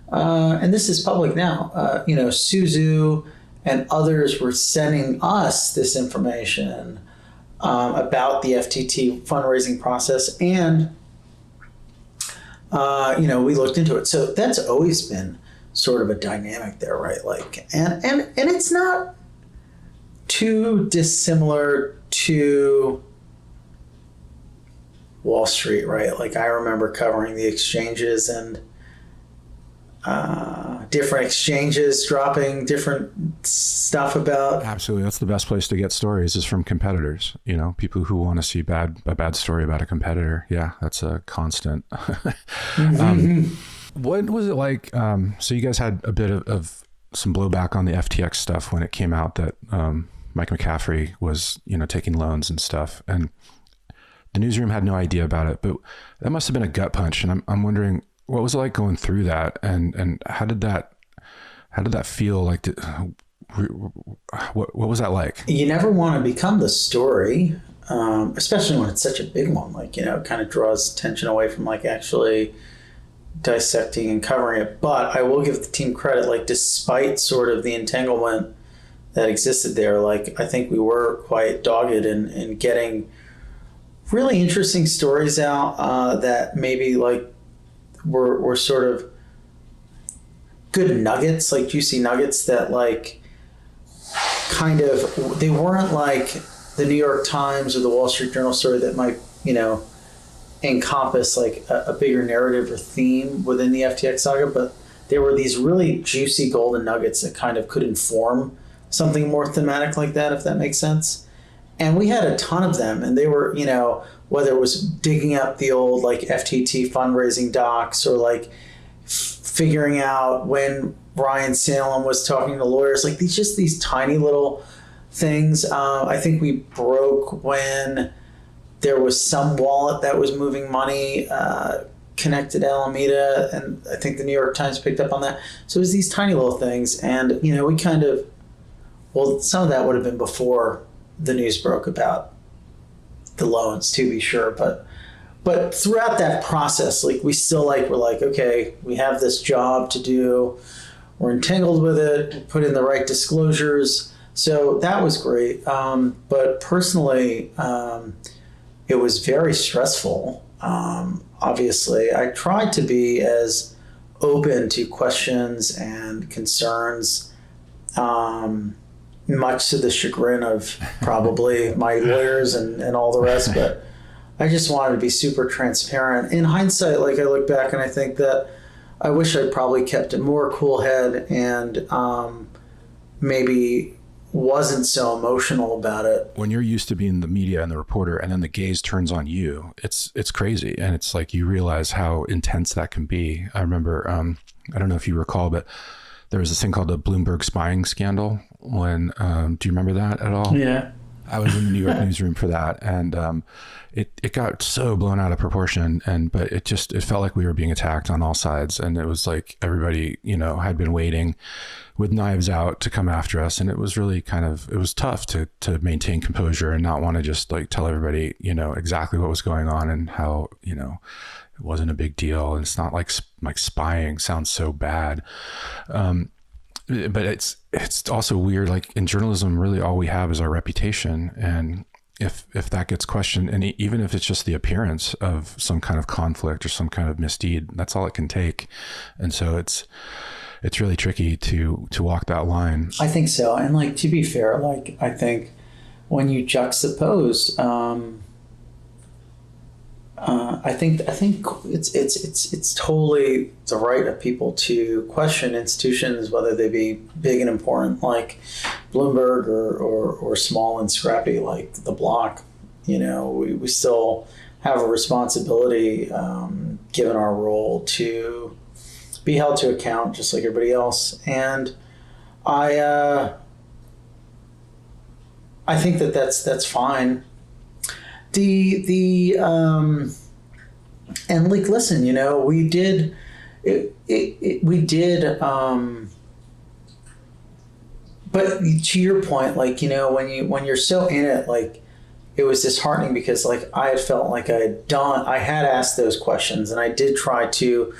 and this is public now, Suzu and others were sending us this information about the FTT fundraising process. And, we looked into it. So that's always been sort of a dynamic there, right? Like, and it's not too dissimilar to Wall Street, right? Like, I remember covering the exchanges and different exchanges dropping different stuff about. Absolutely. That's the best place to get stories, is from competitors. People who want to see a bad story about a competitor. Yeah, that's a constant. What was it like? So you guys had a bit of some blowback on the FTX stuff when it came out that Mike McCaffrey was, taking loans and stuff. And the newsroom had no idea about it, but that must have been a gut punch. And I'm wondering, what was it like going through that, and how did that feel? Like, what was that like? You never want to become the story, especially when it's such a big one. Like, it kind of draws attention away from like actually dissecting and covering it. But I will give the team credit. Like, despite sort of the entanglement that existed there, like, I think we were quite dogged in getting really interesting stories out that maybe like were sort of good nuggets, like juicy nuggets that like kind of, they weren't like the New York Times or the Wall Street Journal story that might, encompass like a bigger narrative or theme within the FTX saga, but there were these really juicy golden nuggets that kind of could inform something more thematic like that, if that makes sense. And we had a ton of them, and they were, whether it was digging up the old like FTT fundraising docs or like figuring out when Ryan Salem was talking to lawyers, like these tiny little things. I think we broke when there was some wallet that was moving money connected to Alameda, and I think the New York Times picked up on that. So it was these tiny little things, and we kind of, some of that would have been before the news broke about the loans, to be sure, but throughout that process, like we still we're like, okay, we have this job to do, we're entangled with it, put in the right disclosures, so that was great. But personally, it was very stressful. Obviously, I tried to be as open to questions and concerns, much to the chagrin of probably my lawyers and all the rest, but I just wanted to be super transparent. In hindsight, like I look back and I think that I wish I probably kept a more cool head and maybe wasn't so emotional about it. When you're used to being the media and the reporter, and then the gaze turns on you, it's crazy. And it's like, you realize how intense that can be. I remember, I don't know if you recall, but there was this thing called the Bloomberg spying scandal when, do you remember that at all? Yeah. I was in the New York newsroom for that, and it got so blown out of proportion, but it felt like we were being attacked on all sides, and it was like everybody had been waiting with knives out to come after us, and it was really it was tough to maintain composure and not want to just like tell everybody exactly what was going on and how it wasn't a big deal, and it's not like spying sounds so bad. But it's also weird, like in journalism, really all we have is our reputation. And if that gets questioned, and even if it's just the appearance of some kind of conflict or some kind of misdeed, that's all it can take. And so it's really tricky to walk that line. I think so. And like, to be fair, like I think when you juxtapose, I think it's totally the right of people to question institutions, whether they be big and important like Bloomberg or small and scrappy like the Block. We still have a responsibility, given our role, to be held to account just like everybody else. And I think that's fine. And like, listen, we did, We did, but to your point, like, you know, when you're so in it, like, it was disheartening because, like, I had felt like I had asked those questions, and I did try to,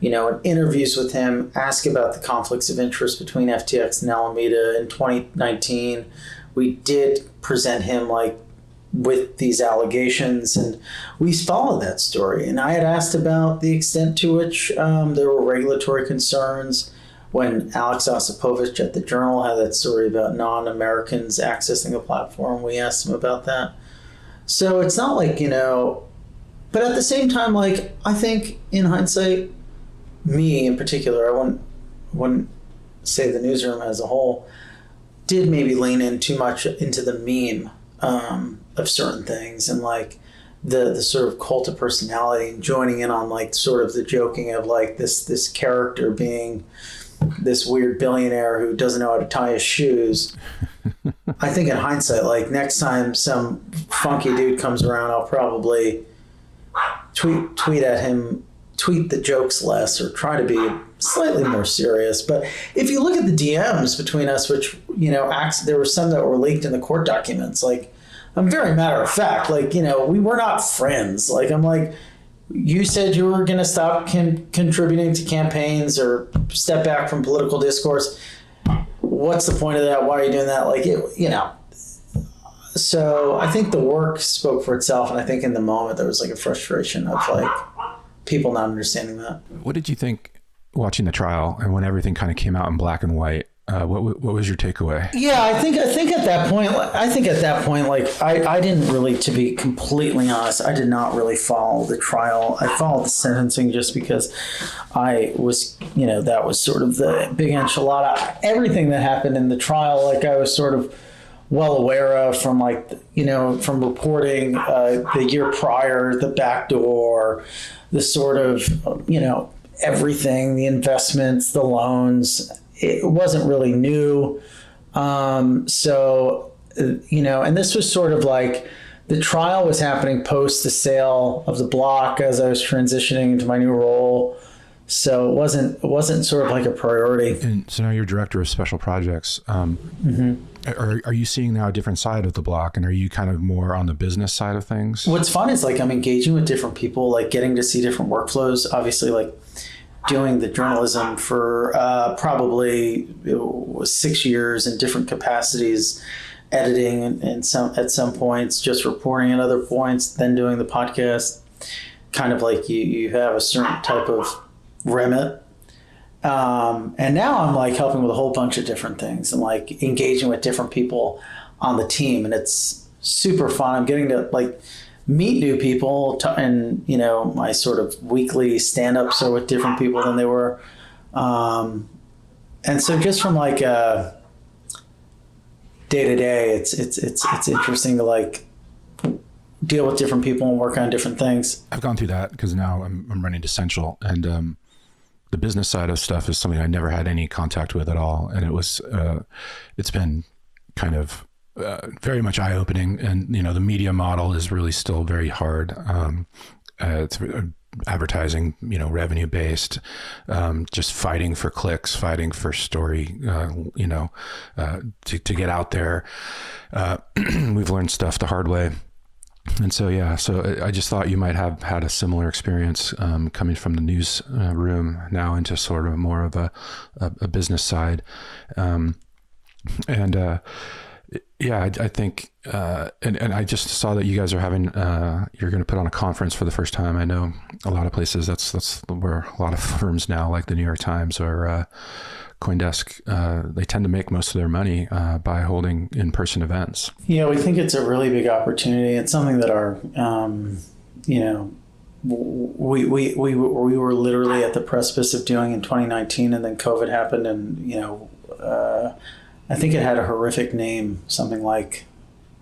you know, in interviews with him, ask about the conflicts of interest between FTX and Alameda in 2019. We did present him, like, with these allegations, and we followed that story. And I had asked about the extent to which there were regulatory concerns when Alex Osipovich at the Journal had that story about non-Americans accessing the platform. We asked him about that. So it's not like, you know, but at the same time, like, I think in hindsight, me in particular, I wouldn't say the newsroom as a whole, did maybe lean in too much into the meme of certain things, and like the sort of cult of personality, and joining in on like sort of the joking of like this character being this weird billionaire who doesn't know how to tie his shoes. I think in hindsight, like, next time some funky dude comes around, I'll probably tweet at him, tweet the jokes less, or try to be slightly more serious. But if you look at the DMs between us, which, you know, there were some that were leaked in the court documents, like, I'm very matter of fact, like, you know, we were not friends. Like, I'm like, you said you were going to stop contributing to campaigns or step back from political discourse. What's the point of that? Why are you doing that? Like, you know. So I think the work spoke for itself, and I think in the moment there was like a frustration of like people not understanding that. What did you think watching the trial, and when everything kind of came out in black and white? What was your takeaway? Yeah, I think at that point, like, I didn't really, to be completely honest, I did not really follow the trial. I followed the sentencing just because I was, you know, that was sort of the big enchilada. Everything that happened in the trial, like, I was sort of well aware of from, like, you know, from reporting the year prior, the backdoor, the sort of, you know, everything, the investments, the loans. It wasn't really new. So, you know, and this was sort of like the trial was happening post the sale of the block as I was transitioning into my new role. So it wasn't sort of like a priority. And so now you're director of special projects. Are you seeing now a different side of the block, and are you kind of more on the business side of things? What's fun is, like, I'm engaging with different people, like getting to see different workflows. Obviously, like, doing the journalism for probably 6 years in different capacities, editing and at some points, just reporting at other points, then doing the podcast. Kind of like you have a certain type of remit. And now I'm like helping with a whole bunch of different things and like engaging with different people on the team, and it's super fun. I'm getting to like meet new people, and, you know, my sort of weekly stand-ups are with different people than they were. And so just from like day to day, it's interesting to like deal with different people and work on different things. I've gone through that because now I'm running Decential, and the business side of stuff is something I never had any contact with at all. And it's been kind of very much eye-opening, and, you know, the media model is really still very hard. It's advertising, you know, revenue based, just fighting for clicks, fighting for story, you know, to get out there. We've learned stuff the hard way. And so, yeah, so I just thought you might have had a similar experience coming from the news room now into sort of more of a business side. Yeah, I think, and I just saw that you guys are having, you're going to put on a conference for the first time. I know a lot of places, that's where a lot of firms now, like the New York Times or CoinDesk, they tend to make most of their money by holding in-person events. Yeah, we think it's a really big opportunity. It's something that our, you know, we were literally at the precipice of doing in 2019, and then COVID happened, and, you know, I think it had a horrific name, something like,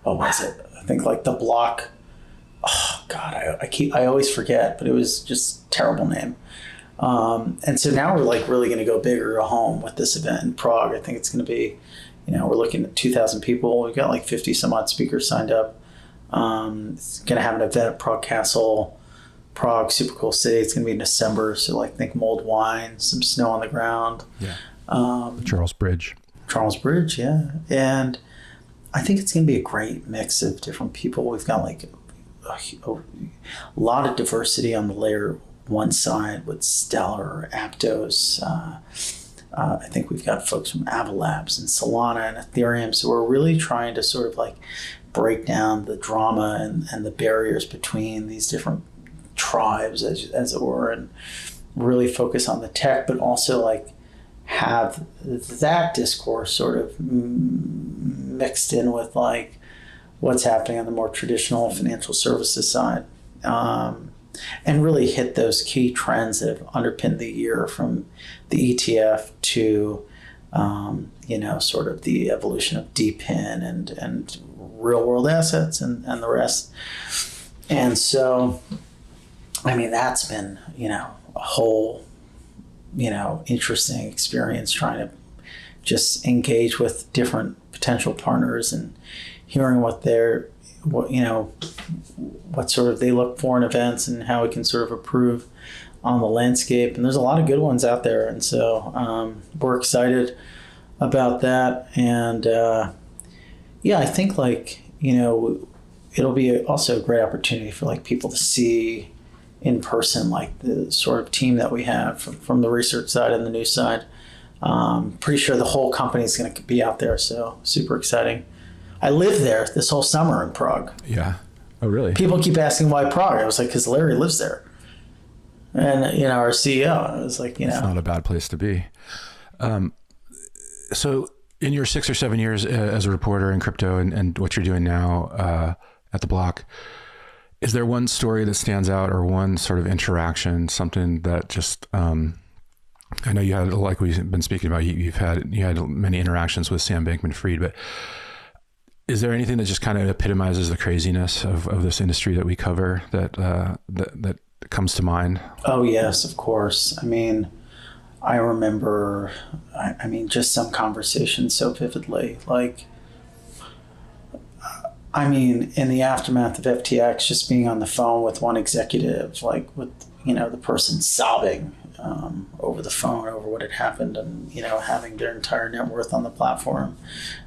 what was it? I think like The Block. Oh God, I always forget, but it was just a terrible name. And so now we're like really going to go big or go home with this event in Prague. I think it's going to be, you know, we're looking at 2,000 people. We've got like 50 some odd speakers signed up. It's going to have an event at Prague Castle. Prague, super cool city. It's going to be in December, so like think mulled wine, some snow on the ground. Yeah. The Charles Bridge. Charles Bridge, yeah. And I think it's going to be a great mix of different people. We've got like a lot of diversity on the layer one side with Stellar, Aptos. I think we've got folks from Avalabs and Solana and Ethereum. So we're really trying to sort of like break down the drama and the barriers between these different tribes, as it were, and really focus on the tech, but also like have that discourse sort of mixed in with like what's happening on the more traditional financial services side, and really hit those key trends that have underpinned the year, from the ETF to sort of the evolution of DPIN and real world assets and the rest. And so, I mean, that's been, a whole, interesting experience trying to just engage with different potential partners and hearing what sort of they look for in events and how we can sort of improve on the landscape. And there's a lot of good ones out there. And so we're excited about that. And I think it'll be also a great opportunity for like people to see in person, like the sort of team that we have from the research side and the news side. Pretty sure the whole company is going to be out there. So super exciting. I lived there this whole summer in Prague. Yeah. Oh, really? People keep asking why Prague. I was like, because Larry lives there. And, our CEO, I was like, It's not a bad place to be. So in your 6 or 7 years as a reporter in crypto and what you're doing now at the Block, is there one story that stands out, or one sort of interaction, something that just, I know you had, like we've been speaking about, you had many interactions with Sam Bankman-Fried, but is there anything that just kind of epitomizes the craziness of this industry that we cover that comes to mind? Oh, yes, of course. I mean, I remember, just some conversations so vividly. Like, in the aftermath of FTX, just being on the phone with one executive, like with, the person sobbing over the phone over what had happened, and, having their entire net worth on the platform.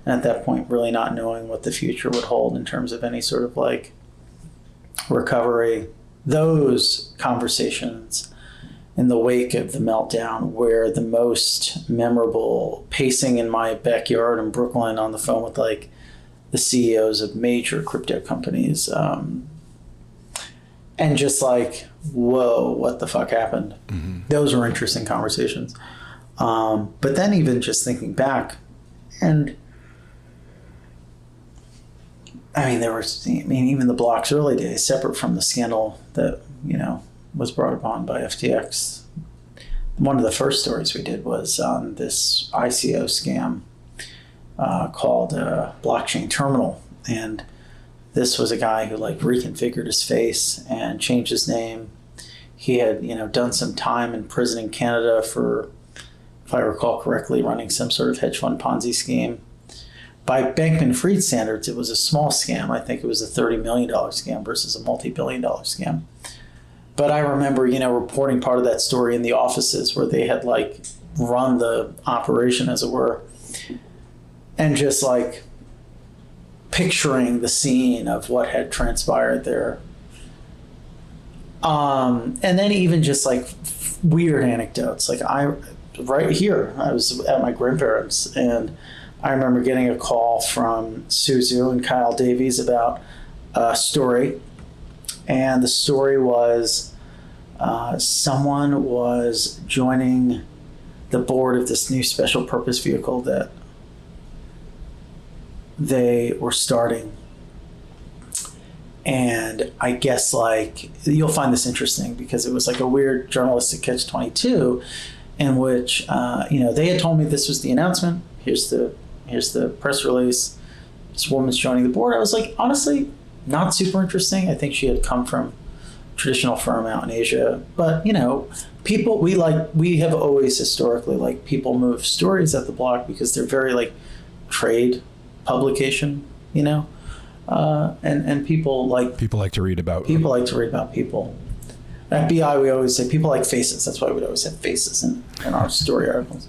And at that point, really not knowing what the future would hold in terms of any sort of like recovery. Those conversations in the wake of the meltdown were the most memorable. Pacing in my backyard in Brooklyn on the phone with like the CEOs of major crypto companies, and just like, whoa, what the fuck happened? Mm-hmm. Those were interesting conversations. But then even just thinking back, and even the Block's early days, separate from the scandal that, was brought upon by FTX. One of the first stories we did was on this ICO scam called Blockchain Terminal. And this was a guy who like reconfigured his face and changed his name. He had, done some time in prison in Canada for, if I recall correctly, running some sort of hedge fund Ponzi scheme. By Bankman-Fried standards, it was a small scam. I think it was a $30 million scam versus a multi-billion-dollar scam. But I remember, reporting part of that story in the offices where they had like run the operation, as it were, and just like picturing the scene of what had transpired there. And then even just like weird anecdotes. Like right here, I was at my grandparents', and I remember getting a call from Suzu and Kyle Davies about a story. And the story was someone was joining the board of this new special purpose vehicle that they were starting. And I guess like you'll find this interesting because it was like a weird journalistic catch-22 in which they had told me this was the announcement. Here's the press release. This woman's joining the board. I was like, honestly, not super interesting. I think she had come from a traditional firm out in Asia. But people we have always historically like people move stories at the Block because they're very like trade publication, and people like to read about people. At BI, we always say people like faces. That's why we'd always have faces in our story articles.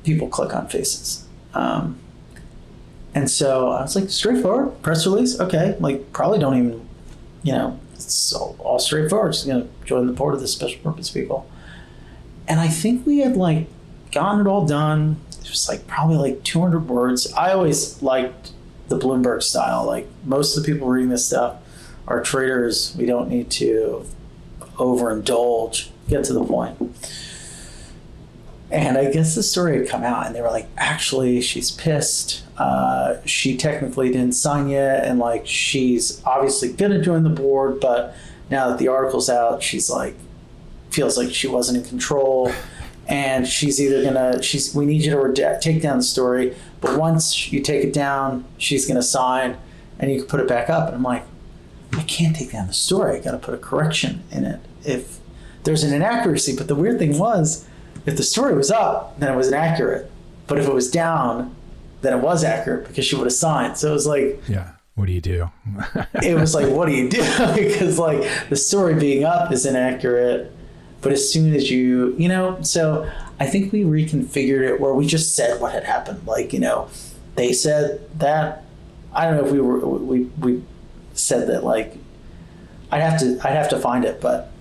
People click on faces. And so I was like, straightforward, press release, okay. Like, probably don't even, it's all straightforward. Just going to join the board of the special purpose people. And I think we had like gotten it all done. It was like probably like 200 words. I always liked the Bloomberg style. Like, most of the people reading this stuff are traders. We don't need to overindulge, get to the point. And I guess the story had come out and they were like, actually, she's pissed. She technically didn't sign yet. And like, she's obviously going to join the board. But now that the article's out, she's like, feels like she wasn't in control. And she's either we need you to take down the story. But once you take it down, she's going to sign and you can put it back up. And I'm like, I can't take down the story. I got to put a correction in it if there's an inaccuracy. But the weird thing was, if the story was up, then it was inaccurate. But if it was down, then it was accurate because she would have signed. So it was like, yeah, what do you do? It was like, what do you do? Because like the story being up is inaccurate. But as soon as so I think we reconfigured it where we just said what had happened. Like, they said that. I don't know if we said that. Like, I'd have to find it, but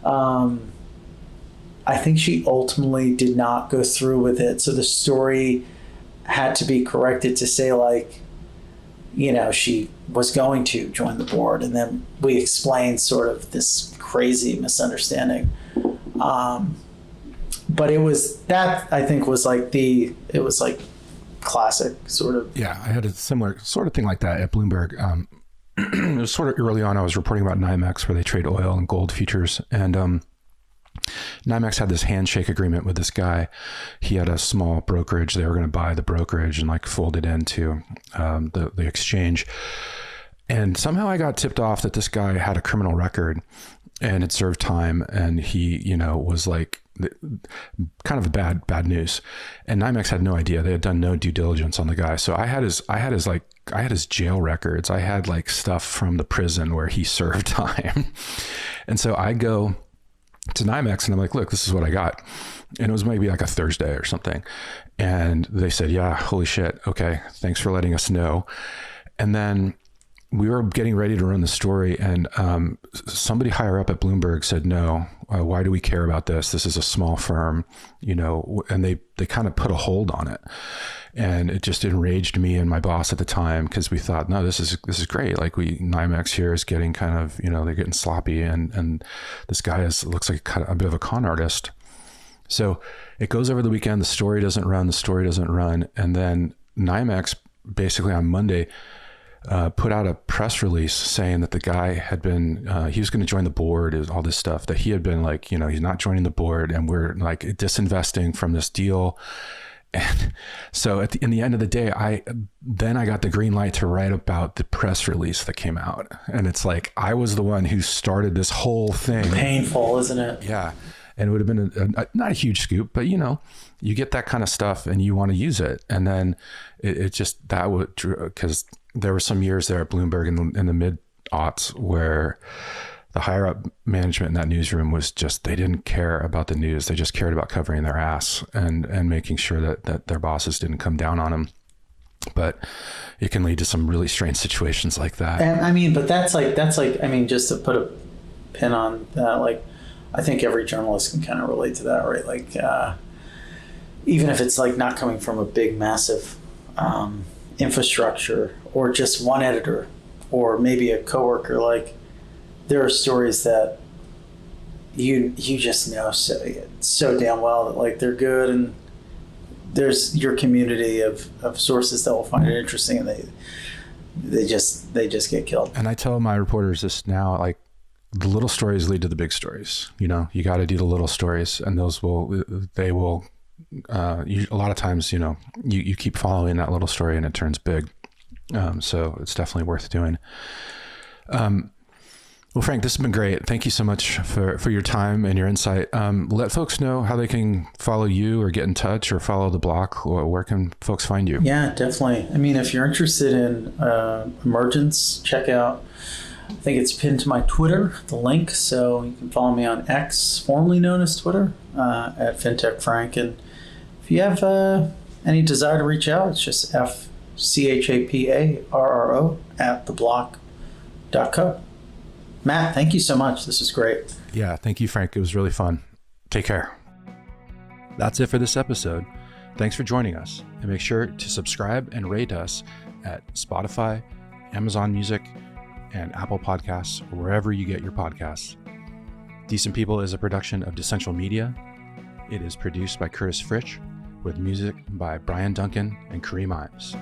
I think she ultimately did not go through with it. So the story had to be corrected to say like, she was going to join the board, and then we explained sort of this crazy misunderstanding. But it was that, I think, was like it was like classic sort of. Yeah, I had a similar sort of thing like that at Bloomberg. It was sort of early on. I was reporting about NYMEX, where they trade oil and gold futures, and NYMEX had this handshake agreement with this guy. He had a small brokerage. They were going to buy the brokerage and like fold it into the exchange. And somehow I got tipped off that this guy had a criminal record and had served time, and he, was like kind of bad news. And NYMEX had no idea. They had done no due diligence on the guy. So I had his jail records. I had like stuff from the prison where he served time. And so I go to NYMEX and I'm like, look, this is what I got. And it was maybe like a Thursday or something. And they said, yeah, holy shit. Okay. Thanks for letting us know. And then we were getting ready to run the story, and somebody higher up at Bloomberg said, no, why do we care about this? This is a small firm, and they kind of put a hold on it. And it just enraged me and my boss at the time, because we thought, no, this is great. Like NYMEX here is getting kind of, they're getting sloppy, and this guy looks like a bit of a con artist. So it goes over the weekend. The story doesn't run. And then NYMEX basically on Monday put out a press release saying that the guy had been, he was going to join the board, all this stuff, that he had been like, he's not joining the board, and we're like disinvesting from this deal. And so in the end of the day, I got the green light to write about the press release that came out. And it's like, I was the one who started this whole thing. Painful, isn't it? Yeah. And it would have been not a huge scoop, but you get that kind of stuff and you want to use it. And then it just, that would, because there were some years there at Bloomberg in the mid aughts where the higher up management in that newsroom was just, they didn't care about the news. They just cared about covering their ass and making sure that their bosses didn't come down on them. But it can lead to some really strange situations like that. And I mean, but that's like, just to put a pin on that, like, I think every journalist can kind of relate to that, right? Like, even if it's like not coming from a big, massive infrastructure, or just one editor, or maybe a coworker, like, there are stories that you just know so damn well that like they're good, and there's your community of sources that will find it interesting, and they just get killed. And I tell my reporters this now, like, the little stories lead to the big stories. You got to do the little stories, and those will a lot of times, you keep following that little story and it turns big. So it's definitely worth doing. Well, Frank, this has been great. Thank you so much for your time and your insight. Let folks know how they can follow you or get in touch or follow the block. Where can folks find you? Yeah, definitely. I mean, if you're interested in emergence, check out I think it's pinned to my Twitter, the link, so you can follow me on X, formerly known as Twitter, at fintech frank. And if you have any desire to reach out, it's just FCHAPARRO at theblock.co. Matt, thank you so much. This was great. Yeah, thank you, Frank. It was really fun. Take care. That's it for this episode. Thanks for joining us, and make sure to subscribe and rate us at Spotify, Amazon Music, and Apple Podcasts, or wherever you get your podcasts. Decent People is a production of Decential Media. It is produced by Curtis Fritsch, with music by Brian Duncan and Kareem Imes.